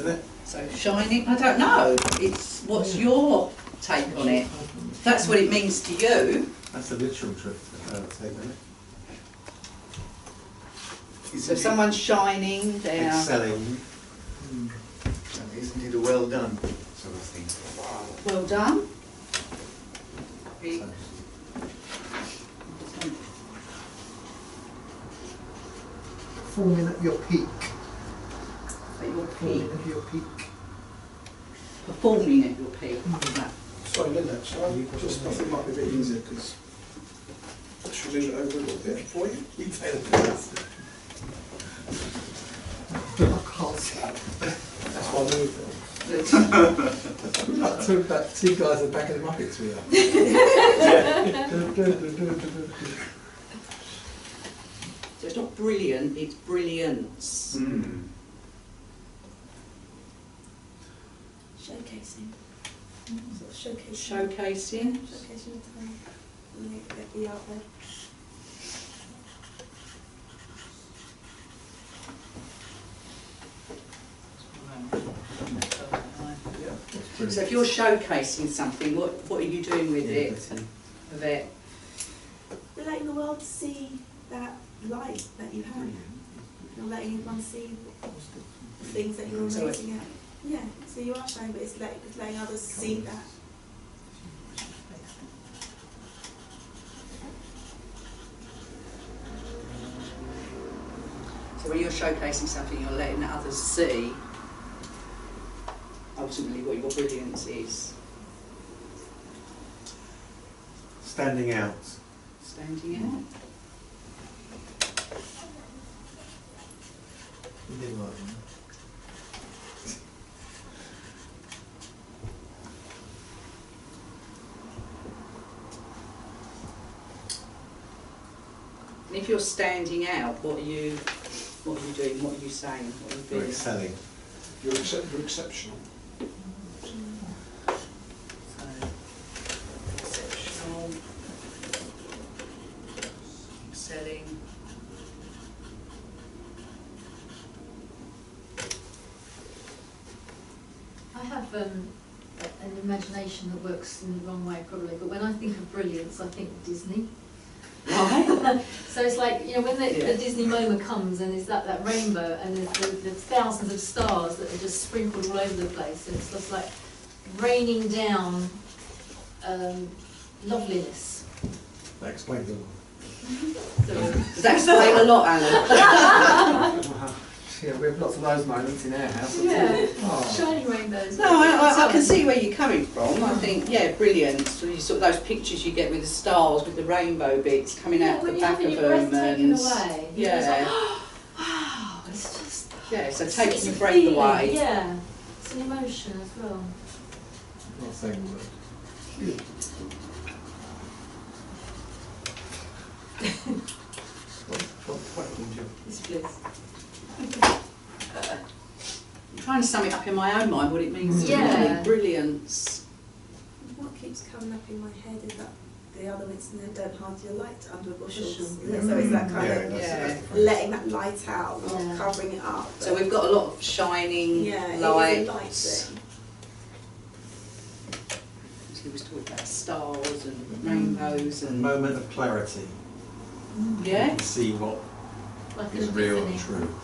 isn't it? So shining, I don't know. It's what's your take on it? That's what it means to you. That's a literal take on it. So if someone's shining, they're excelling. Isn't it a well done sort of thing? well done. Performing at your peak. At your Performing peak. at your peak. Performing at your peak. Sorry, Linda, shall I just, I think it might be a bit easier because I should move it over a little bit for you. You take the piss. I can't see. That's why I moved it. Like two guys at the back of the Muppets we are. So it's not brilliant, it's brilliance. Mm. Showcasing. Sort of showcasing. Showcasing. Showcasing the time. And get the art there. So if you're showcasing something, what are you doing with it? Of it? You're letting the world see that light that you have. You're letting everyone see the things that you're amazing at. Yeah, so you are showing, but it's letting others see that. So when you're showcasing something, you're letting others see ultimately what your brilliance is. Standing out. Standing out. And if you're standing out, what are you doing? What are you saying? What are you You're being? excelling. You're exceptional. Exceptional. Excelling. I have an imagination that works in the wrong way probably, but when I think of brilliance, I think of Disney. Right. So it's like, you know, when the Disney MoMA comes and there's that rainbow and there's thousands of stars that are just sprinkled all over the place, and it's just like raining down loveliness. That explains it all. So, Does that explain a lot, Alan? Yeah, we have lots of those moments in our house. yeah, Oh. shining rainbows. No, I can see where you're coming from. I think, yeah, brilliant. So you sort of those pictures you get with the stars, with the rainbow bits coming out the back of them, breath taken and away, yeah, wow, it's just so taking it's your a breath feeling, away. Yeah, it's an emotion as well. I'm not saying the word. It's bliss. I'm trying to sum it up in my own mind what it means to Yeah. me. Brilliance. What keeps coming up in my head is that the other bits in there, don't hide your light under bushels. Yeah. So it's that kind Yeah, of that's the letting that light out, not Yeah. covering it up. So we've got a lot of shining yeah, it is a lights. light thing. So we was talking about stars and rainbows A and moment of clarity. yeah. To see what Like is an real and epiphany. true.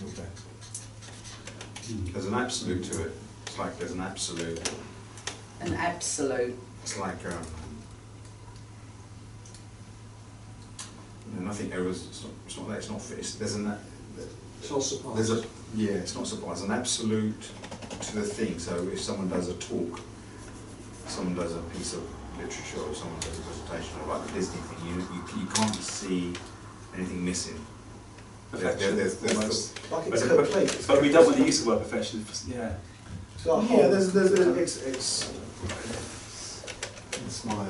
Okay. There's an absolute to it. It's like there's an absolute. An absolute. It's like nothing errors. It's not that it's not fit. There's an. It's all surprise. There's a it's not surprise. An absolute to the thing. So if someone does a talk, someone does a piece of literature, or someone does a presentation, or like the Disney thing, you can't see anything missing. There's like it's But complete. but we don't want the use of word perfection. Yeah. So a Yeah, whole- it's smile.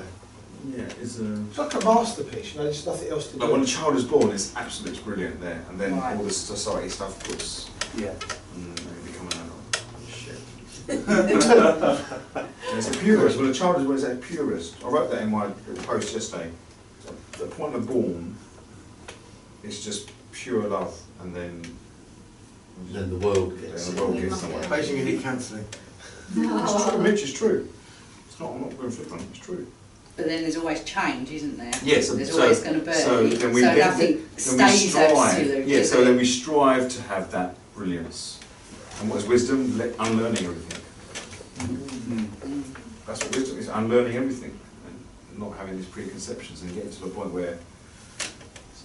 yeah, it's It's like a masterpiece, you know, there's nothing else to But do. when a child is born, it's absolutely brilliant there, and then Right. all the society stuff puts, Yeah. and they become an adult. Shit. And it's a purist. When a child is born, it's a purist. I wrote that in my post yesterday. The point of born it's just pure love, and then Then the world gets the world gets somewhere. Beijing Elite cancelling. It's true, Mitch, it's true. It's not, I'm not going flippant, it's true. But then there's always change, isn't there? Yes, There's so- always going to be. so then we- so then- nothing then we stays strive. absolute. Yeah, does so it? then we strive to have that brilliance. And what is wisdom? Unlearning everything. That's what wisdom is, unlearning everything. And not having these preconceptions and getting to the point where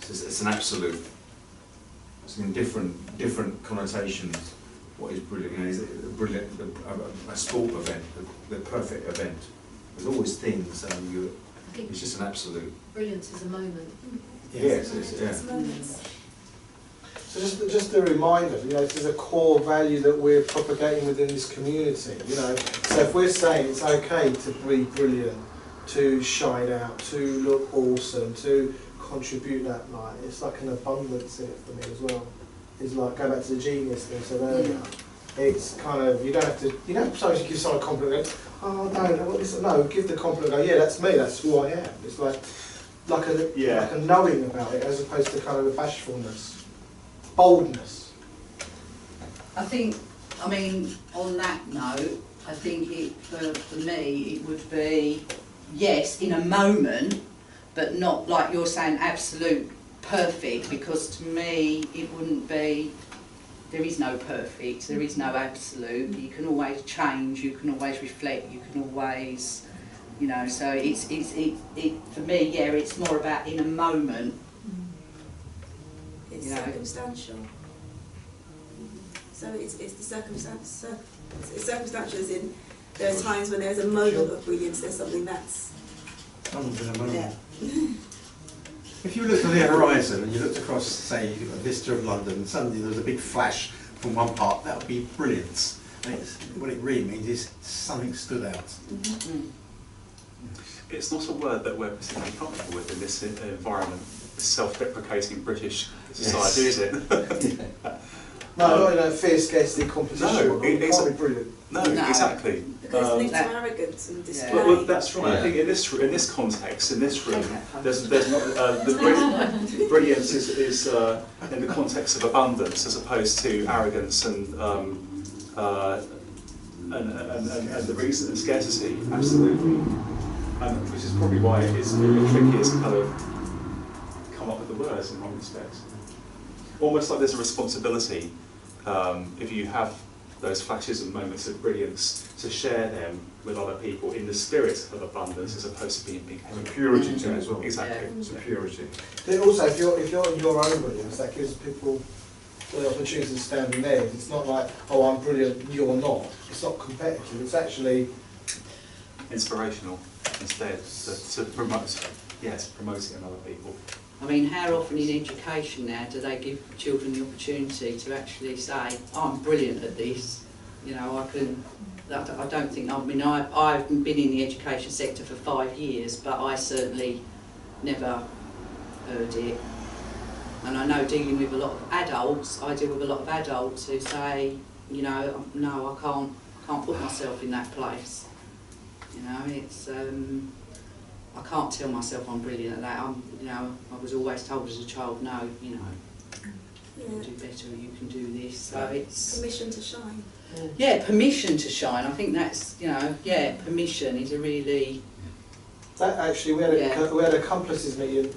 it's an absolute. It's in different connotations. What is brilliant? You know, is it a brilliant, a sport event, the perfect event? There's always things, and it's just an absolute. Brilliance is a moment. Yes, yeah. It's moments. So just a reminder, you know, this is a core value that we're propagating within this community, you know. So if we're saying it's okay to be brilliant, to shine out, to look awesome, to contribute that light, it's like an abundance in it for me as well. It's like, go back to the genius thing I said earlier. It's kind of, you don't have to, sometimes you give someone a compliment, go, oh no, give the compliment, go, yeah, that's me, that's who I am. It's like a knowing about it as opposed to kind of a bashfulness. Boldness. I mean, on that note, I think for me, it would be, yes, in a moment, but not like you're saying absolute perfect, because to me, it wouldn't be, there is no perfect, there is no absolute. You can always change, you can always reflect, you can always, so it's for me, yeah, it's more about in a moment. It's circumstantial. So it's the circumstance. It's circumstantial as in there are times when there's a moment of brilliance. There's something that's. Someone's in a moment. Yeah. If you looked at the horizon and you looked across, say, a vista of London, and suddenly there was a big flash from one part, that would be brilliance. And what it really means is something stood out. Mm. It's not a word that we're particularly comfortable with in this environment, this self-deprecating British society, is it? No, not in a fierce, scarcity competition. No, It it's can't be brilliant. No, No. exactly. Because it's linked to arrogance and display. Well, that's right. Yeah. I think in this context, in this room, Okay. there's the brilliance is in the context of abundance as opposed to arrogance and the reason and scarcity. Absolutely, which is probably why it's tricky to kind of come up with the words in one respect. Almost like there's a responsibility if you have those flashes and moments of brilliance to share them with other people in the spirit of abundance as opposed to being big There's a headed. purity to it as well. Exactly. It's a purity. Then also, if you're in your own brilliance, that gives people the opportunity to stand in theirs. It's not like, oh, I'm brilliant, you're not. It's not competitive. It's actually Inspirational instead to promote, yes, promoting in other people. I mean, how often in education now do they give children the opportunity to actually say, I'm brilliant at this, I don't think, I've been in the education sector for 5 years, but I certainly never heard it. And I know dealing with a lot of adults, I deal with a lot of adults who say, no, I can't put myself in that place. It's, I can't tell myself I'm brilliant at that. I was always told as a child, no, you can do better, you can do this. So it's Permission to shine. yeah, permission to shine. I think that's permission is a really that. Actually, we had a accomplices meeting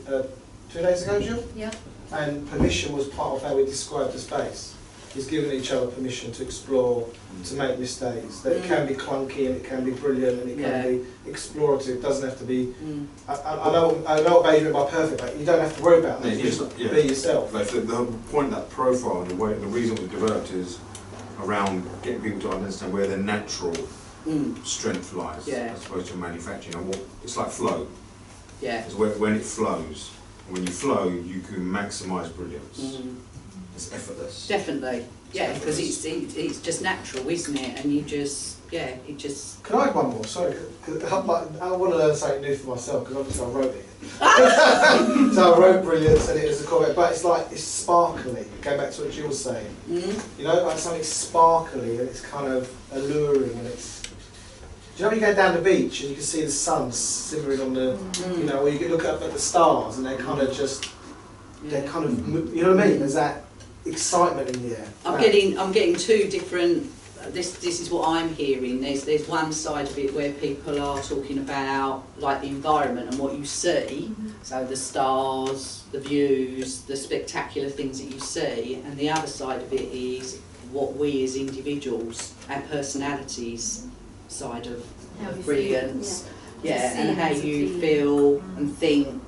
2 days ago, Jill, Yeah. and permission was part of how we described the space. Is giving each other permission to explore, to make mistakes. That it can be clunky and it can be brilliant and it can be explorative. It doesn't have to be. I know what Beige meant by perfect, but you don't have to worry about that. You just be yourself. Like the whole point of that profile and the reason we developed is around getting people to understand where their natural strength lies, as opposed to manufacturing. And it's like flow. yeah. It's when it flows. When you flow, you can maximise brilliance. It's effortless. Definitely, because it's just natural, isn't it? And you just it just. Can I add one more? Sorry, 'cause I want to learn something new for myself because obviously I wrote it. So I wrote brilliance and it as a comment, but it's sparkly. Going back to what Jill was saying, like something sparkly and it's kind of alluring and it's. Do you know when you go down the beach and you can see the sun simmering on the, or you can look up at the stars and they kind of just. they're kind of, you know what I mean? There's that excitement in the air. I'm getting two different. This is what I'm hearing. There's one side of it where people are talking about like the environment and what you see, so the stars, the views, the spectacular things that you see, and the other side of it is what we as individuals, our personalities side of brilliance, and how you feel and think,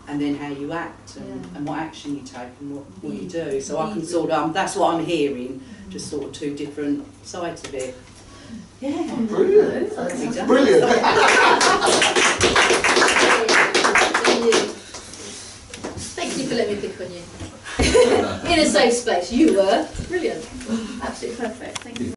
and then how you act and what action you take and what you do. So I can sort of, that's what I'm hearing, just sort of two different sides of it. Yeah. Brilliant. That's Brilliant. Thank you for letting me pick on you. In a safe space, you were brilliant. Absolutely perfect.